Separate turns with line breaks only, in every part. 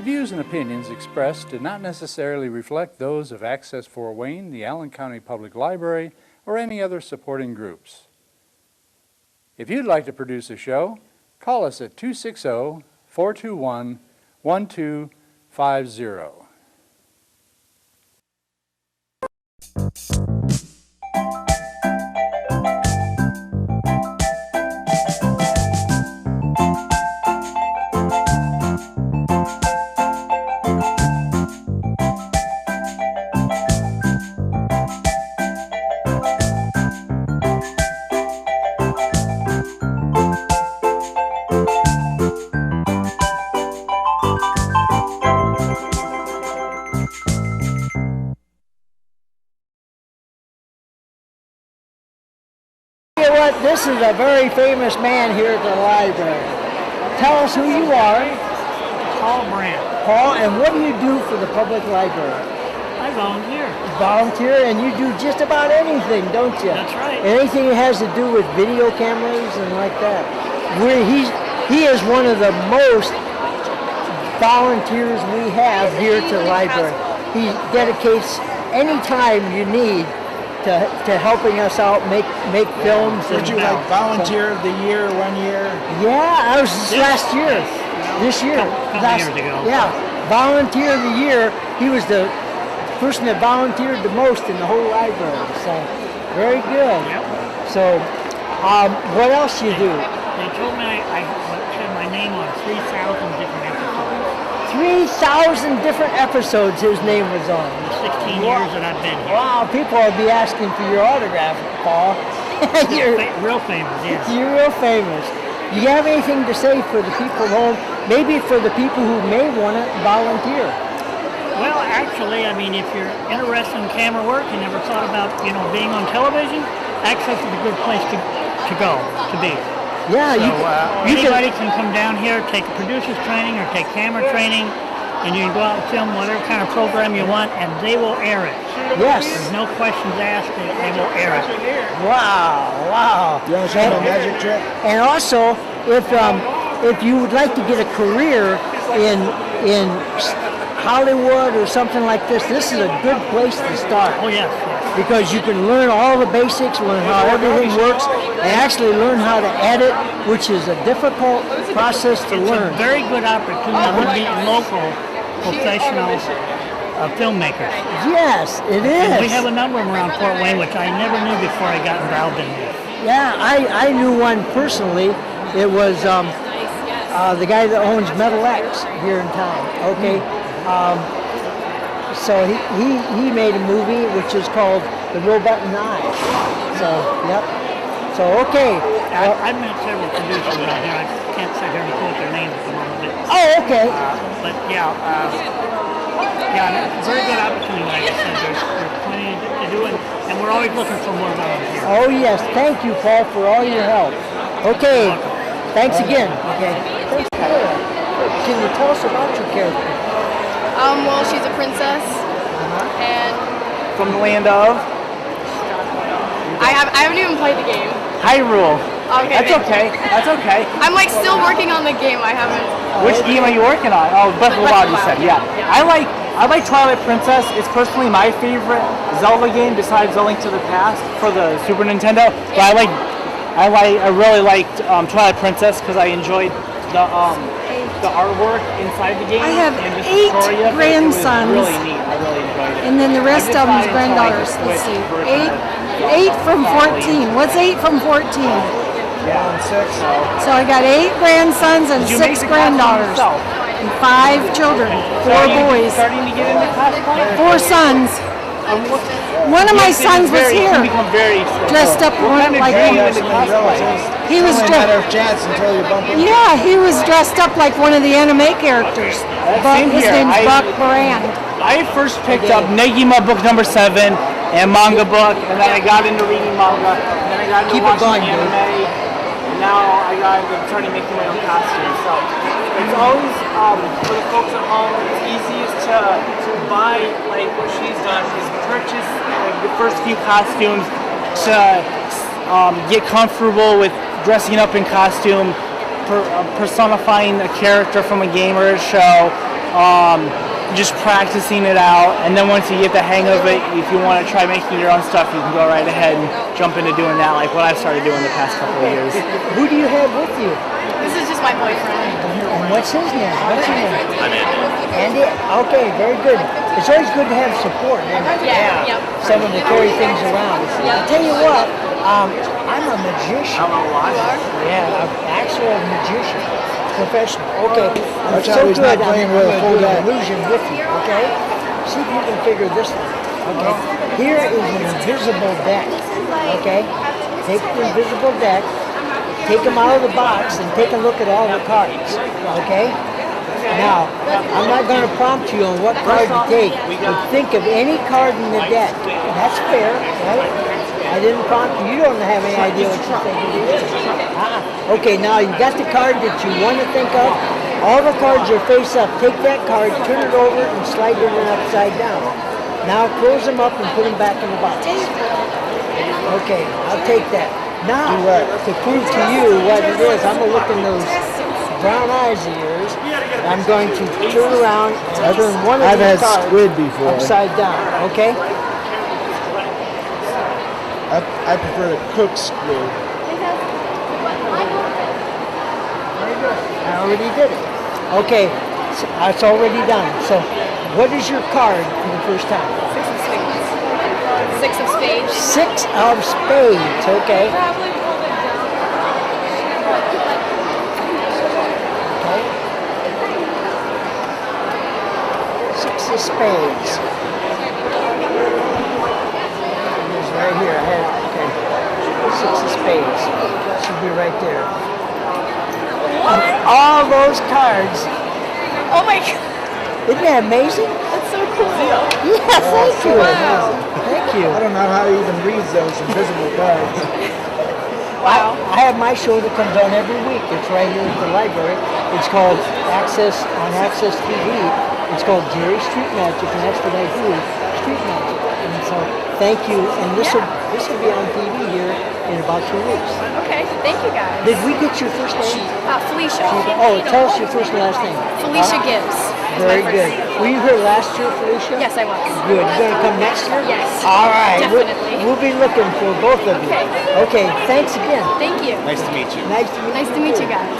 The views and opinions expressed do not necessarily reflect those of Access Fort Wayne, the Allen County Public Library, or any other supporting groups. If you'd like to produce a show, call us at 260-421-1250.
This is a very famous man here at the library. Tell us who you are.
Paul Brandt.
Paul, and what do you do for the public library?
I volunteer.
Volunteer, and you do just about anything, don't you?
That's right.
Anything that has to do with video cameras and like that. He is one of the most volunteers we have here at the library. He dedicates any time you need to helping us out make films.
Would you like volunteer of the year 1 year?
Yeah, I was last year. This year.
Couple years ago.
Yeah, volunteer of the year. He was the person that volunteered the most in the whole library. So very good.
Yep.
So what else you do?
They told me I had my name on 3,000 different episodes.
3,000 different episodes his name was on.
In the 16 years that I've been here.
Wow, people will be asking for your autograph, Paul. You're
real famous, yes.
You're real famous. Do you have anything to say for the people at home, maybe for the people who may want to volunteer?
Well, actually, I mean, if you're interested in camera work and never thought about, being on television, Access is a good place to go, to be.
Yeah,
so, anybody can come down here, take a producer's training or take camera training, and you can go out and film whatever kind of program you want, and they will air it.
Yes.
There's no questions asked, they will air it.
Wow.
You want to show them a magic trick?
And also, if you would like to get a career in Hollywood or something like this is a good place to start.
Oh, yes.
Because you can learn all the basics, learn how everything works, and actually learn how to edit, which is a difficult process to learn.
It's a very good opportunity to meet local professional filmmakers.
Yes, it is.
And we have a number of them around Fort Wayne, which I never knew before I got involved in this.
Yeah, I knew one personally. It was the guy that owns Metal X here in town. Okay. So he made a movie which is called The Robot and I. So, yep. So, okay.
I've met several producers around here. I can't sit here and quote their names at the moment.
Oh, okay.
But yeah, it's a very good opportunity. Like I said, there's plenty to do, and we're always looking for more volunteers.
Oh, yes. Thank you, Paul, for all your help. Okay. Thanks again. Okay. Thanks. Can you tell us about your character?
Well, she's a princess, and
from the land of?
I haven't even played the game.
Hyrule.
Okay.
That's okay. That's okay.
I'm still working on the game. I haven't.
Which game are you working on? Oh, Breath of the Wild. You said, yeah. I like Twilight Princess. It's personally my favorite Zelda game besides The Link to the Past for the Super Nintendo. But I really liked Twilight Princess because I enjoyed the artwork inside the game.
I have
and just
8
the story of
grandsons.
It was really neat. I really enjoyed it.
And then the rest of them's granddaughters. Let's see. 8 from 14. What's 8 from 14?
Yeah,
6.
So I got 8 grandsons and 6 granddaughters. And 5 children. 4 boys.
Starting to get into cosplay?
4 sons. One of my sons was here, dressed up like he was he was dressed up like one of the anime characters. But his name's Buck Brand.
I first picked up Negima book number 7 and manga book, and then I got into reading manga, and then I got into watching anime, and now I started making my own costumes. So it's always for the folks at home. It's easiest to buy like what she's done is purchase the first few costumes to get comfortable with dressing up in costume, personifying a character from a game or a show, just practicing it out, and then once you get the hang of it, if you want to try making your own stuff, you can go right ahead and jump into doing that, like what I've started doing the past couple of years.
Who do you have with you?
This is just my boyfriend.
And what's his name? What's your name?
I'm in.
Andy? Okay, very good. It's always good to have support.
Yeah. Yep.
Someone to carry things around. I'll tell you what, I'm a magician. Yeah, an actual magician. Professional. Okay. I'm
That's
so
how he's
good.
not playing
I'm
with a
going
full
to do an
deck.
illusion with you, okay? See if you can figure this out. Okay. Here is an invisible deck. Okay? Take the invisible deck, take them out of the box, and take a look at all the cards. Okay? Now, I'm not going to prompt you on what card to take, but think of any card in the deck. That's fair, right? I didn't prompt you. You don't have any idea what you're thinking, do you? Okay, now you got the card that you want to think of. All the cards are face up. Take that card, turn it over, and slide it upside down. Now close them up and put them back in the box. Okay, I'll take that. Now, to prove to you what it is, I'm going to look in those brown eyes of yours. I'm going to turn around and turn one of
I've
these
had
cards
squid before.
upside down, okay?
I prefer to cook squid.
I already did it. Okay, so it's already done. So, what is your card for the first time?
Six of spades.
Six of spades, okay. Okay. Six of spades. It's right here. I had, okay. Six of spades. Should be right there. All those cards.
Oh my god.
Isn't that amazing?
That's so cool.
Yeah, thank you. Thank you.
I don't know how he even reads those invisible cards.
Wow.
I have my show that comes on every week. It's right here at the library. It's called Access on Access TV. It's called Jerry Street Magic, and that's what I do, Street Magic. And so, thank you. And this will be on TV here in about 2 weeks.
Okay. Thank you guys.
Did we get your first name?
Felicia.
Oh, tell us your first and last name.
Felicia Gibbs. is
Very
my
good.
first.
Were you here last year, Felicia?
Yes, I was.
Good. You going to come next year?
Yes.
All right.
Definitely.
We'll be looking for both of you.
Okay.
Okay. Thanks again.
Thank you.
Nice to meet you.
Nice to meet you.
Nice to meet you guys.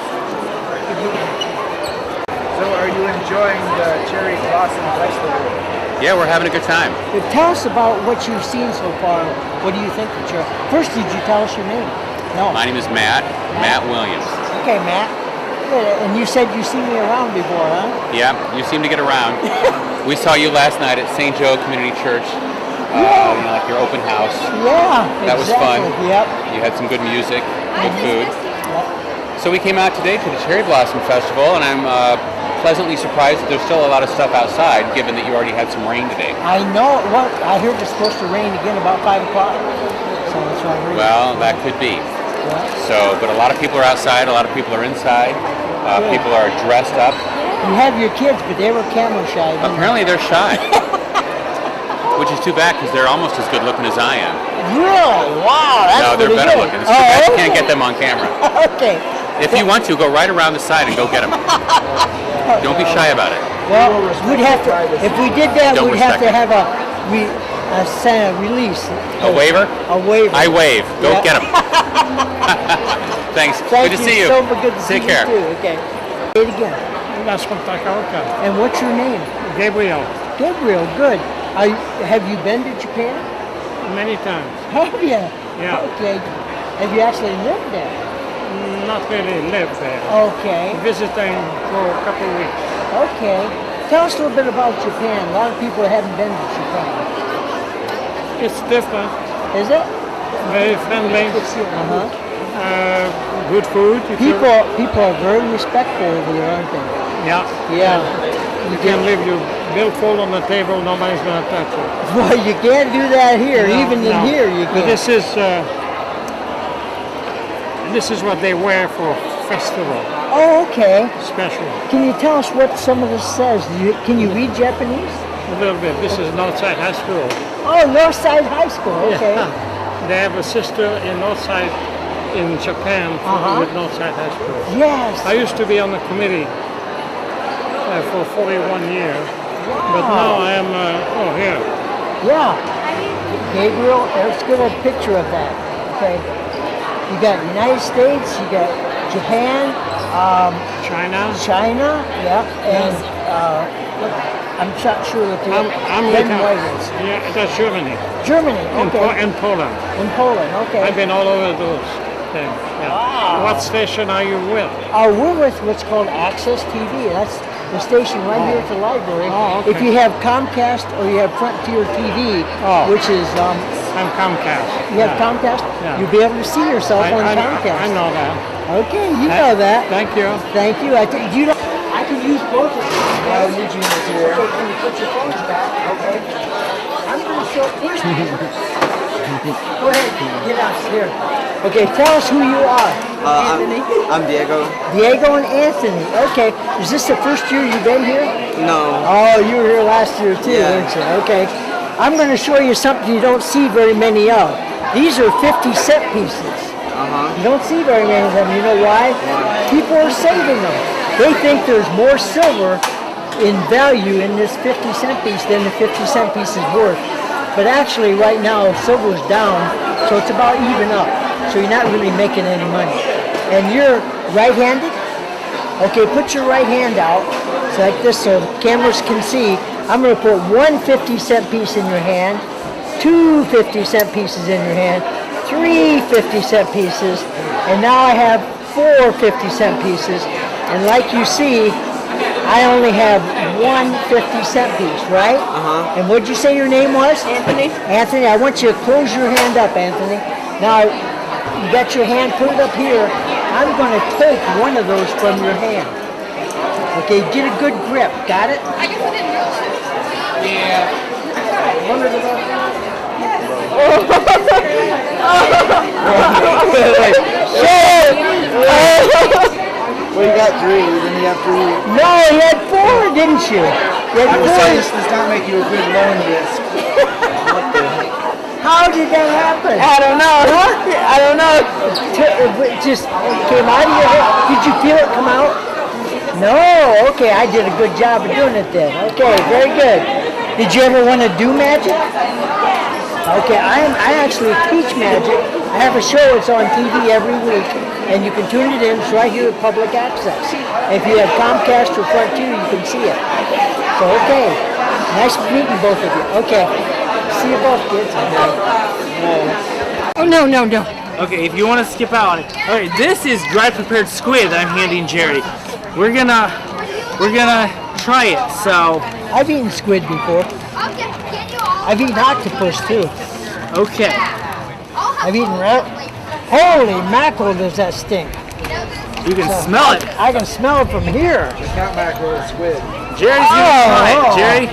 So are you enjoying the Cherry Blossom Festival?
Yeah, we're having a good time.
But tell us about what you've seen so far. What do you think that you're... First, did you tell us your name? No.
My name is Matt Williams.
Okay, Matt. Good. And you said you've seen me around before, huh?
Yeah, you seem to get around. We saw you last night at St. Joe Community Church.
Yeah.
You know, like your open house.
Yeah,
That was fun.
exactly. Yep.
You had some good music, good food.
Yep.
So we came out today to the Cherry Blossom Festival, and I'm pleasantly surprised that there's still a lot of stuff outside, given that you already had some rain today.
I know. What I heard it's supposed to rain again about 5 o'clock. So that's what I heard.
Well, that could be.
Yeah.
So, but a lot of people are outside, a lot of people are inside. People are dressed up.
You have your kids, but they were camera shy. didn't they?
Apparently they're shy. Which is too bad, because they're almost as good looking as I am.
Really? Wow, that's
No, they're
pretty
better
good.
looking. It's too bad you can't get them on camera.
Okay.
If you want to, go right around the side and go get them. Don't be shy about it.
Well, we'd have to, if we did that,
Don't
we'd have to
respect
have a release.
A waiver?
A waiver.
I wave. Go
Yeah.
get them. Thanks.
Thank
good to
you
see you.
so much. Good to
Take
see
care.
you too. Okay. Say it again.
That's from Takaoka.
And what's your name?
Gabriel,
Gabriel. Good. Have you been to Japan?
many times.
Have you?
Yeah.
Okay. Have you actually lived there?
Not really live there.
Okay.
Visiting for a couple of weeks.
Okay. Tell us a little bit about Japan. A lot of people haven't been to Japan.
It's different,
Is it?
very friendly,
Uh-huh.
good food. if you-
People are very respectful over there, aren't they?
Yeah.
Yeah.
You can leave your billfold on the table, nobody's going to touch it.
Well, you can't do that here.
No,
Even in
no.
here, you
But
can't.
this is what they wear for festival,
Oh, okay.
special.
Can you tell us what some of this says? Can you read Japanese?
A little bit. This is Northside High School.
Oh, Northside High School. Okay.
Yeah. They have a sister in Northside in Japan
Uh-huh.
with Northside High School.
Yes.
I used to be on the committee
for 41 years. But now I am, here.
Yeah. Gabriel, let's get a picture of that. Okay. You got United States, you got Japan, China, yeah, and I'm not sure what the red and white is.
Yeah, that's Germany.
Germany, okay.
And Poland.
In Poland, okay.
I've been all over those things. Yeah.
Wow.
What station are you with?
We're with what's called Access TV. That's the station right here at the library.
Oh, okay.
If you have Comcast or you have Frontier TV, which is
I'm Comcast.
You have Comcast?
Yeah.
You'll be able to see yourself on Comcast.
I know that.
Okay, you know that.
Thank you.
Thank you. I can use both of them. Eugene is here. Okay, can you put your phones back? Okay. I'm going to show Go ahead, get out here. Okay, tell us who you are. Anthony?
I'm Diego.
Diego and Anthony. Okay. Is this the first year you've been here?
No.
Oh, you were here last year too, weren't you? Okay. I'm going to show you something you don't see very many of. These are 50-cent pieces. You don't see very many of them. You know why? People are saving them. They think there's more silver in value in this 50-cent piece than the 50-cent piece is worth. But actually, right now, silver's down, so it's about even up. So you're not really making any money. And you're right-handed? Okay, put your right hand out, so like this, so cameras can see. I'm going to put one 50-cent piece in your hand, two 50-cent pieces in your hand, three 50-cent pieces, and now I have four 50-cent pieces. And like you see, I only have one 50-cent piece, right? And what'd you say your name was?
Anthony.
Anthony, I want you to close your hand up, Anthony. Now, you got your hand, put it up here. I'm going to take one of those from your hand. Okay, get a good grip. Got it?
I guess I didn't realize.
One of them.
Well, you got three, then you have three.
No, you had four, didn't you? You had four.
This does not make you a good loan risk.
How did that happen?
I don't know. I don't know.
It just came out of your head. Did you feel it come out? No. Okay, I did a good job of doing it then. Okay, very good. Did you ever want to do magic? Okay, I actually teach magic. I have a show that's on TV every week, and you can tune it in. It's right here at Public Access. If you have Comcast or Frontier, you can see it. So, okay. Nice meeting both of you. Okay. See you both, kids.
Oh, no, no, no.
Okay, if you want to skip out on it. Alright, this is dry prepared squid that I'm handing Jerry. We're gonna try it, so.
I've eaten squid before. I've eaten octopus too.
Okay.
I've eaten rat. Holy mackerel, does that stink.
You can smell it.
I can smell it from here.
It's not mackerel, it's squid.
Jerry's gonna try it. Jerry,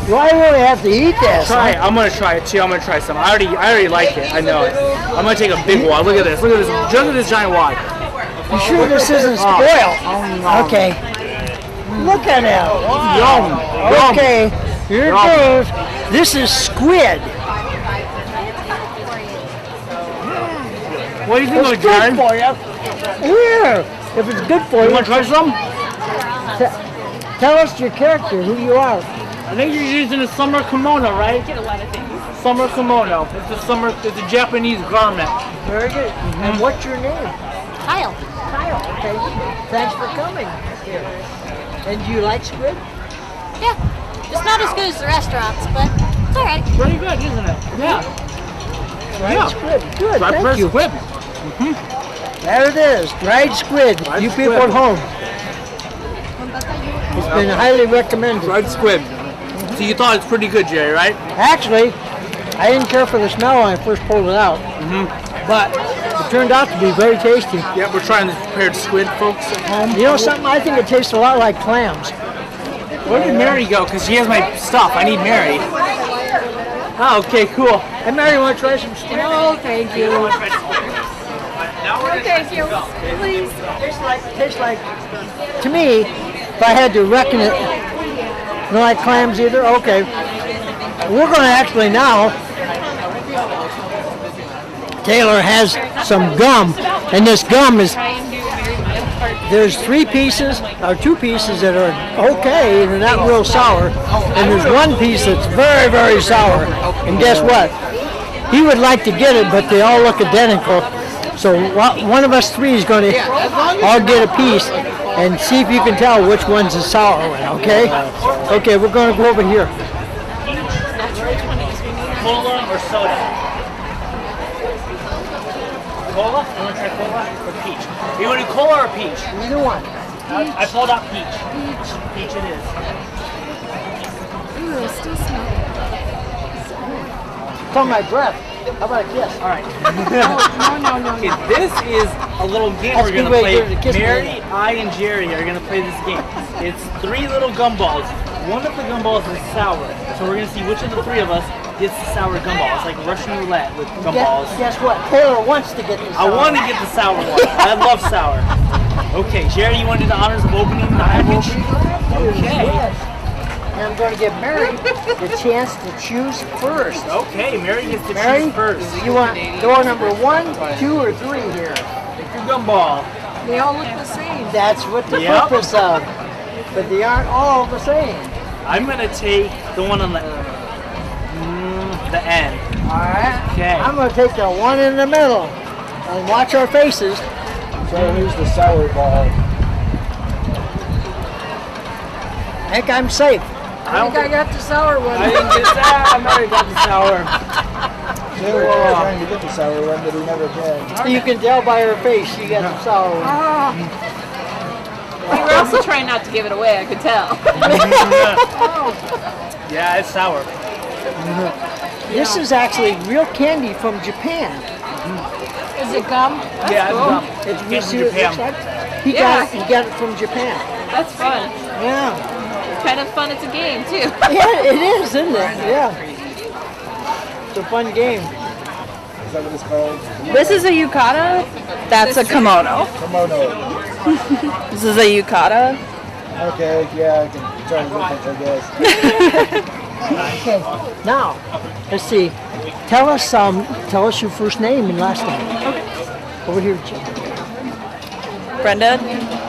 do I really have to eat this?
try it. I'm gonna try it too. I'm gonna try some. I already like it. I know it. I'm gonna take a big wad. Look at this. Look at this. Look at this giant wad.
You sure this isn't spoiled? Okay. Look at it.
Yum.
Okay. Here it goes. This is squid.
What do you think of
It's
it,
good
Jerry?
for you. Here. If it's good for
You
you.
wanna try some?
Tell us your character, who you are.
I think you're using a summer kimono, right?
Get a lot of things.
Summer kimono. It's a Japanese garment.
Very good. And what's your name?
Kyle.
Kyle. Okay. Thanks for coming here. And do you like squid?
Yeah. It's not as good as the restaurants, but it's alright.
Pretty good, isn't it? Yeah.
Dried squid. Good.
Dry
Thank
pressed
you.
squid.
There it is. Dried squid. You people at home. It's been highly recommended.
Dried squid. So you thought it's pretty good, Jerry, right?
Actually, I didn't care for the smell when I first pulled it out. But it turned out to be very tasty.
Yeah, we're trying this prepared squid, folks.
You know something? I think it tastes a lot like clams.
Where did Mary go? Because she has my stuff. I need Mary. Oh, okay, cool.
Hey, Mary, you want to try some squid?
No, thank you.
Thank you. Please.
Tastes like, to me, if I had to reckon it, you don't like clams either? Okay. We're going to actually now, Taylor has some gum, and this gum is there's 3 pieces or 2 pieces that are okay and they're not real sour, and there's 1 piece that's very, very sour. And guess what? He would like to get it, but they all look identical. So one of us 3 is going to all get a piece and see if you can tell which one's the sour one. Okay? Okay, we're going to go over here.
Cola or soda? Cola? You want to try cola or peach? You want to do cola or peach?
Either one.
I pulled out peach. Peach it is.
Ooh, it still smells.
It's on my breath. How about a kiss?
All right.
No.
Okay, this is a little game we're going to play. Mary, I, and Jerry are going to play this game. It's 3 little gumballs. One of the gumballs is sour. So we're going to see which of the 3 of us gets the sour gumball. It's like Russian roulette with gumballs.
Guess what? Taylor wants to get the sour.
I want to get the sour one. I love sour. Okay, Jerry, you want to do the honors of opening the package? Okay.
And I'm going to give Mary the chance to choose first.
Okay, Mary gets to
Mary,
choose first.
you want door number 1, 2, or 3 here?
Pick your gumball.
They all look the same.
That's what the purpose of. But they aren't all the same.
I'm going to take the one on the end.
All right.
Okay.
I'm going to take the one in the middle and watch our faces.
So here's the Celery Ball.
I think I'm safe.
I think I got the sour one.
I didn't get that. I already got the sour.
Taylor was trying to get the sour one, but he never did.
You can tell by her face she got the sour one.
We were also trying not to give it away, I could tell.
Yeah, it's sour.
This is actually real candy from Japan.
Is it gum?
Yeah,
cool.
It's
From
you see what it looks
Japan.
like? He got it from Japan.
That's fun.
Yeah.
Kind of fun, it's a game too.
Yeah, it is, isn't it? Yeah. It's a fun game.
Is that what it's called?
This is a yukata. That's a kimono.
Kimono.
This is a yukata.
Okay, yeah, I can try the difference, I guess.
Okay. Now, let's see. Tell us your first name and last name. Over here, Jim.
Brenda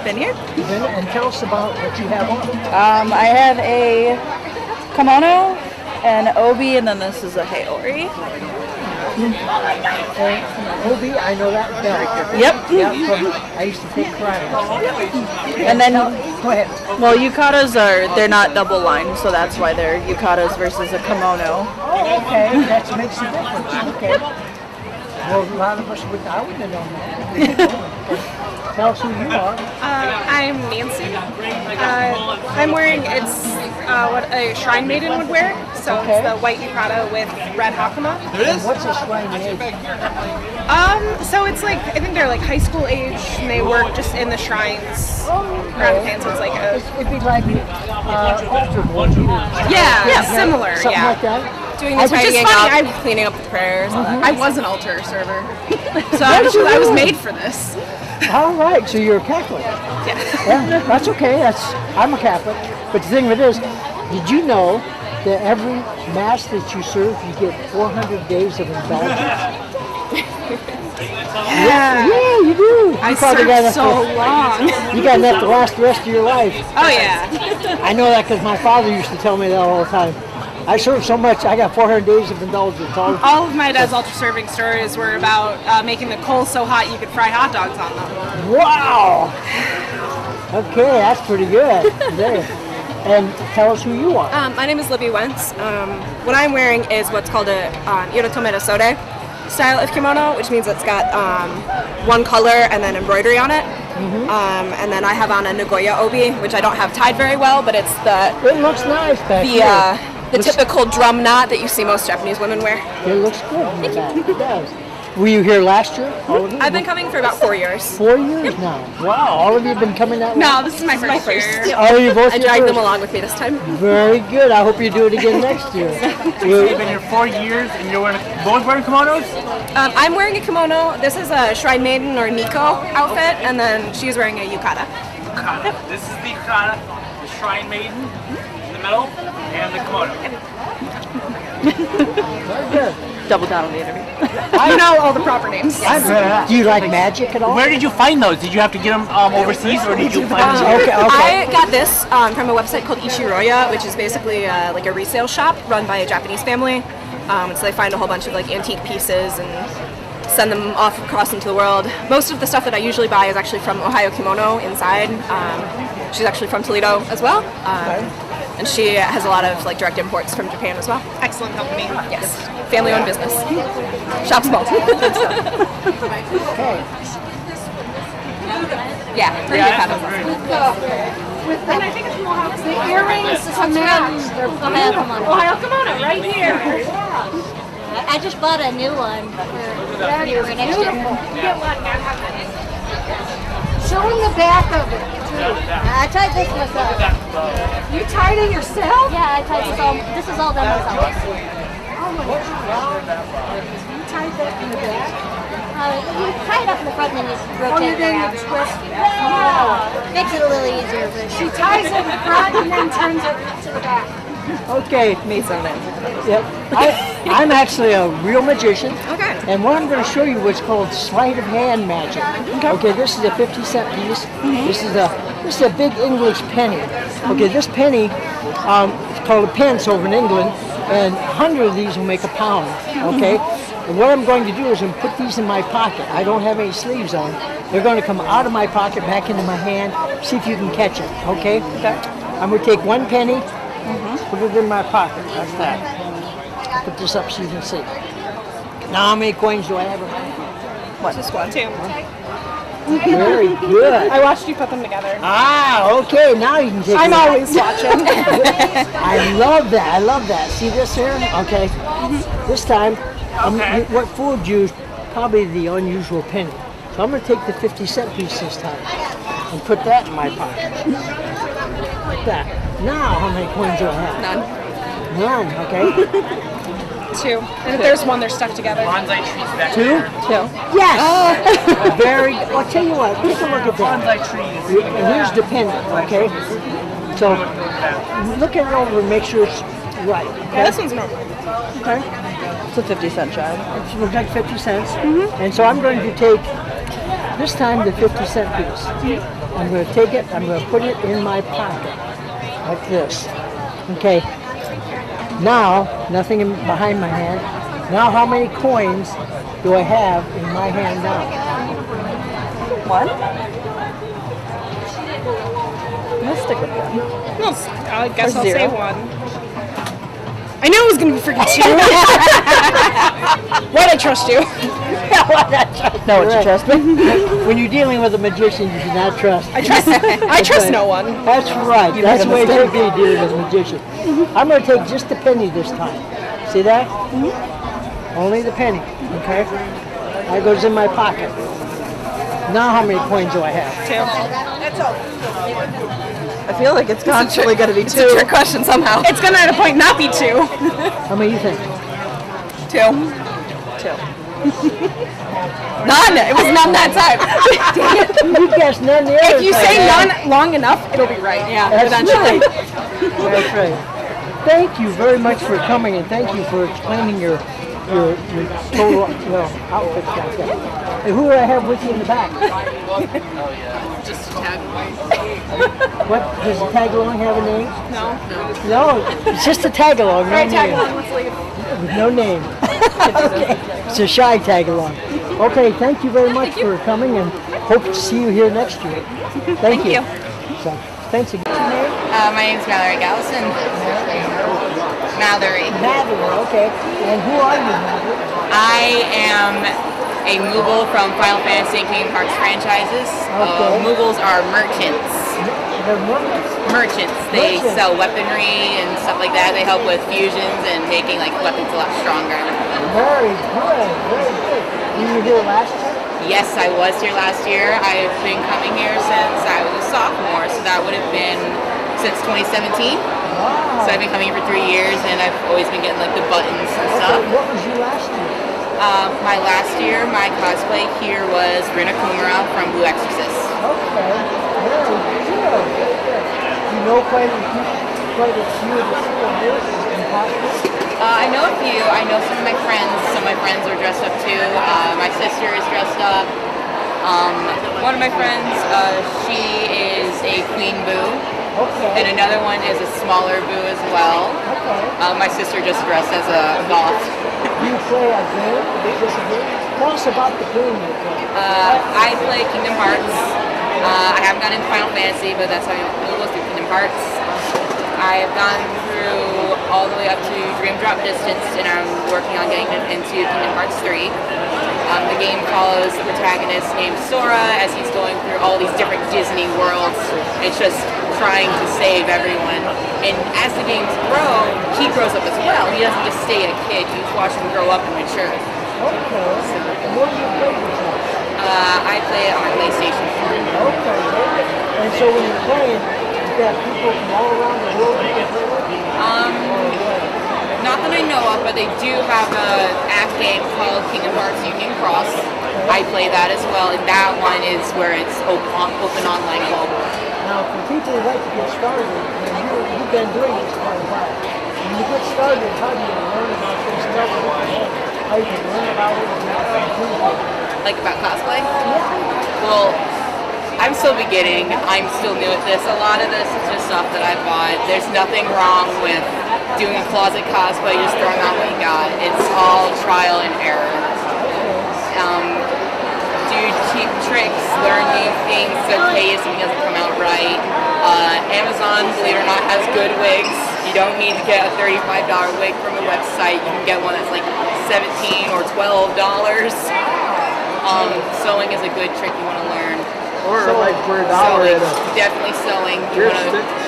Vineyard.
And tell us about what you have on.
I have a kimono, an obi, and then this is a haori.
Obi, I know that belt.
Yep.
I used to take karate.
And then,
Go ahead.
well, yukatas they're not double lined, so that's why they're yukatas versus a kimono.
Oh, okay. That makes a difference. Okay. Well, a lot of us I wouldn't have known that. Tell us who you are.
I'm Nancy. I'm wearing, it's what a Shrine Maiden would wear. So
Okay.
it's the white yukata with red hakama.
And what's a shrine maiden?
So it's like, I think they're like high school age and they work just in the shrines around town. So it's like a,
It'd be like altar boy.
similar,
Something like that.
Doing
I
the
was just
tidying
funny,
up, cleaning up the prayers. I was an altar server. So
What did you
I was
do?
made for this.
All right, so you're a Catholic. Yeah, that's okay. I'm a Catholic. But the thing of it is, did you know that every Mass that you serve, you get 400 days of indulgence? Yeah, you do.
I
You probably got
served
enough
so long.
You got enough to last the rest of your life.
Oh yeah.
I know that because my father used to tell me that all the time. I served so much, I got 400 days of indulgence.
All of my dad's altar serving stories were about making the coals so hot you could fry hot dogs on them.
Wow! Okay, that's pretty good. There. And tell us who you are.
My name is Libby Wentz. What I'm wearing is what's called a Irotometa Sode style of kimono, which means it's got one color and then embroidery on it. And then I have on a Nagoya obi, which I don't have tied very well, but it's
It looks nice back here.
the typical drum knot that you see most Japanese women wear.
It looks good. It does. Were you here last year? All of you?
I've been coming for about 4 years.
4 years now. Wow. All of you have been coming that
No,
long?
this is my first year.
All of you both
I
here
dragged
first?
them along with me this time.
Very good. I hope you do it again next year.
So you've been here 4 years and you're both wearing kimonos?
I'm wearing a kimono. This is a Shrine Maiden or Nico outfit, and then she's wearing a yukata.
Yukata. This is the yukata, the Shrine Maiden in the middle, and the kimono.
Very good.
double down on the interview.
I know all the proper names.
Do you like magic at all?
Where did you find those? Did you have to get them overseas, or did you find them?
Okay.
I got this from a website called Ichiroya, which is basically like a resale shop run by a Japanese family. So they find a whole bunch of like antique pieces and send them off across into the world. Most of the stuff that I usually buy is actually from Ohio Kimono inside. She's actually from Toledo as well. And she has a lot of like direct imports from Japan as well.
Excellent company.
Yes. Family-owned business. Shop small. Yeah. Pretty good habits.
And I think it's the earrings come in.
Ohio Kimono, right here.
I just bought a new one for next year.
Show them the back of it, too.
I tied this myself.
You tied it yourself?
Yeah, I tied this all. This is all done myself.
Oh my God. You tied that in the back?
You tie it up in the front and then just rotate it around.
twist it.
Makes it a little easier. But
She ties it in the front and then turns it to the back.
Okay.
Made some names.
Yep. I'm actually a real magician.
Okay.
And what I'm going to show you what's called sleight of hand magic. Okay, this is a 50-cent piece. This is a big English penny. Okay, this penny is called a pence over in England, and 100 of these will make a pound. Okay. And what I'm going to do is I'm put these in my pocket. I don't have any sleeves on. They're going to come out of my pocket back into my hand. See if you can catch it. Okay. I'm going to take one penny. Put it in my pocket, like that. Put this up so you can see. Now how many coins do I have?
What? Just one. Two.
Very good.
I watched you put them together.
Ah, okay, now you can take
I'm
it.
always watching.
I love that, I love that. See this here? Okay. This time, what fooled you is probably the unusual penny. So I'm going to take the 50-cent piece this time and put that in my pocket. Like that. Now, how many coins do I have? None, okay.
Two. And if there's one, they're stuck together.
Bonsai trees back
Two?
there.
Yes! Very good. Well, I'll tell you what, take a look at that.
Bonsai trees.
Here's the pendant, okay? So, look it over and make sure it's right. Okay?
Yeah, this one's normal.
Okay.
It's a 50-cent job.
It looks like 50 cents. And so I'm going to take, this time, the 50-cent piece. I'm going to take it, I'm going to put it in my pocket. Like this. Okay. Now, nothing behind my hand. Now, how many coins do I have in my hand now?
One? I'm going to stick with one.
Well, I guess
Or
I'll
zero.
say one. I knew it was going to be freaking two. Why'd I trust you?
No, would you trust me?
When you're dealing with a magician, you should not trust.
I trust no one.
That's right. That's the way it should be dealing with a magician. I'm going to take just the penny this time. See that? Only the penny. Okay? That goes in my pocket. Now how many coins do I have?
Two. That's all.
I feel like it's constantly going to be two.
It's a trick question somehow. It's going to at a point not be two.
How many do you think?
Two. None. It was none that time. Dang it.
You guessed none the other
If you
time.
say none long enough, it'll be right. Yeah.
That's
eventually.
right. That's right. Thank you very much for coming, and thank you for explaining your total outfit like that. And who do I have with you in the back?
Just tag.
What, does the tag along have a name?
No.
No, it's just a tag along.
All right,
no
tag
name.
along. Let's leave.
With no name. Okay. It's a shy tag along. Okay, thank you very much for coming, and hope to see you here next year. Thank you. So, thanks again.
My name's Mallory Gallison. Mallory.
Mallory, okay. And who are you, Mallory?
I am a Moogle from Final Fantasy and Kingdom Hearts franchises.
Okay.
Moogles are merchants.
They're merchants.
Merchants. They sell weaponry and stuff like that. They help with fusions and making like weapons a lot stronger.
Very good, very good. You were here last year?
Yes, I was here last year. I've been coming here since I was a sophomore, so that would have been since 2017.
Wow.
So I've been coming here for 3 years, and I've always been getting like the buttons and stuff.
What was your last year?
My last year, my cosplay here was Rina Kumara from Blue Exorcist.
Okay, very good. You know quite a few of the imposters?
I know a few. I know some of my friends. Some of my friends are dressed up too. My sister is dressed up. One of my friends, she is a queen boo.
Okay.
And another one is a smaller boo as well.
Okay.
My sister just dressed as a goth.
Do you play a game? Just a game? Tell us about the game you play.
I play Kingdom Hearts. I haven't gone into Final Fantasy, but that's how you go through Kingdom Hearts. I have gone through all the way up to Dream Drop Distance, and I'm working on getting into Kingdom Hearts 3. The game follows the protagonist named Sora as he's going through all these different Disney worlds. It's just trying to save everyone. And as the games grow, he grows up as well. He doesn't just stay a kid. You watch him grow up and mature.
Okay. And what do you play this on?
I play it on my PlayStation 4.
Okay. And so when you're playing, you got people from all around the world you can play with?
Not that I know of, but they do have an app game called Kingdom Hearts Union Cross. I play that as well, and that one is where it's open online global.
Now, for people who like to get started, you've been doing this quite a while. When you get started, how do you learn about this stuff? How you can learn about it?
Like about cosplay?
Yeah.
Well, I'm still beginning. I'm still new at this. A lot of this is just stuff that I bought. There's nothing wrong with doing a closet cosplay, just throwing out what you got. It's all trial and error. Do cheap tricks, learn new things. It's okay if something doesn't come out right. Amazon, believe it or not, has good wigs. You don't need to get a $35 wig from the website. You can get one that's like $17 or $12. Sewing is a good trick you want to learn.
Or like for $1 at
definitely sewing.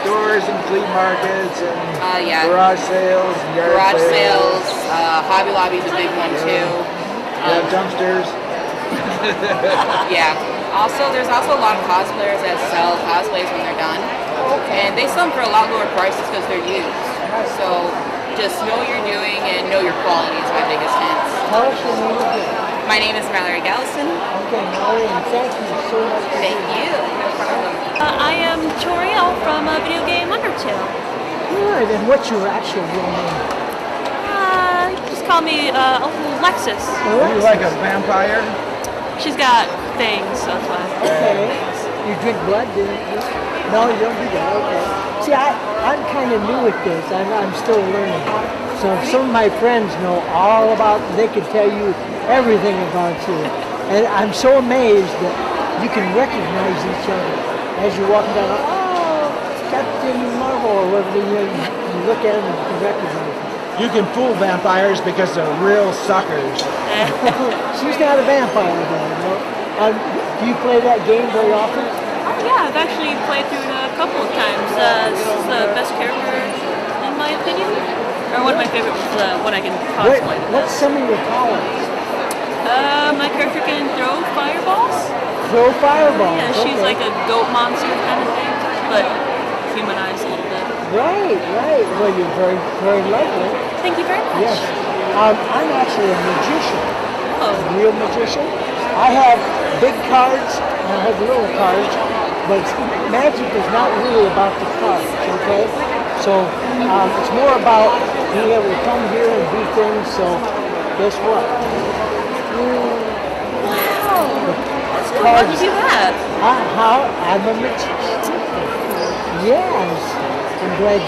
Stores and flea markets and
yeah.
garage sales and yard
garage sales. Hobby Lobby's a big one too.
Dumpsters.
Yeah. Also, there's also a lot of cosplayers that sell cosplays when they're done, and they sell them for a lot lower prices because they're used. So just know what you're doing and know your quality is my biggest hint.
Tell us your name again.
My name is Mallory Gallison.
Okay, Mallory, and thank you so much.
Thank you. No problem.
I am Toriel from Video Game Undertale.
Good, and what's your actual real name?
Just call me Alexis.
Are you like a vampire?
She's got things, so that's why.
Okay. You drink blood, didn't you? No, you don't do that. Okay. See, I'm kind of new at this. I'm still learning. So some of my friends know all about, they can tell you everything about you. And I'm so amazed that you can recognize each other as you're walking down, oh, Captain Marvel, or whatever, you look at them and you can recognize them.
You can fool vampires because they're real suckers.
She's not a vampire, though. Do you play that game very often?
Oh yeah, I've actually played through it a couple of times. This is the best character, in my opinion. Or one of my favorite was one I can cosplay.
What's some of your powers?
My character can throw fireballs.
Throw fireballs?
Yeah, she's like a goat monster kind of thing, but humanized a little bit.
Right. Well, you're very, very lovely.
Thank you very much.
Yes. I'm actually a magician.
Oh.
A real magician. I have big cards and I have little cards, but magic is not really about the cards, okay? So it's more about being able to come here and do things, so guess what?
Wow. That's cool. How did you do that?
I'm a magician. Yes. I'm glad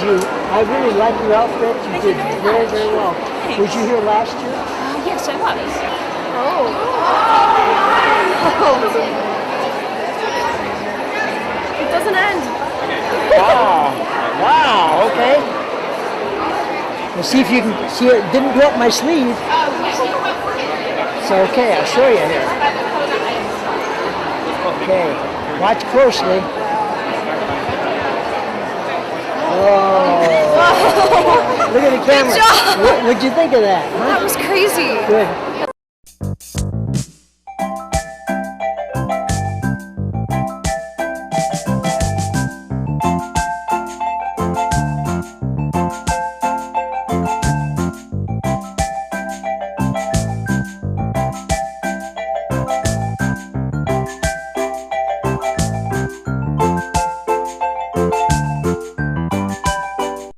I really like your outfit. You did very, very well.
Thanks.
Was you here last year?
Yes, I was.
Oh.
It doesn't end.
Wow, okay. We'll see if you can see it. Didn't go up my sleeve. So, okay, I'll show you here. Okay, watch closely. Oh. Look at the camera.
Good job.
What'd you think of that? Huh?
That was crazy.
Good.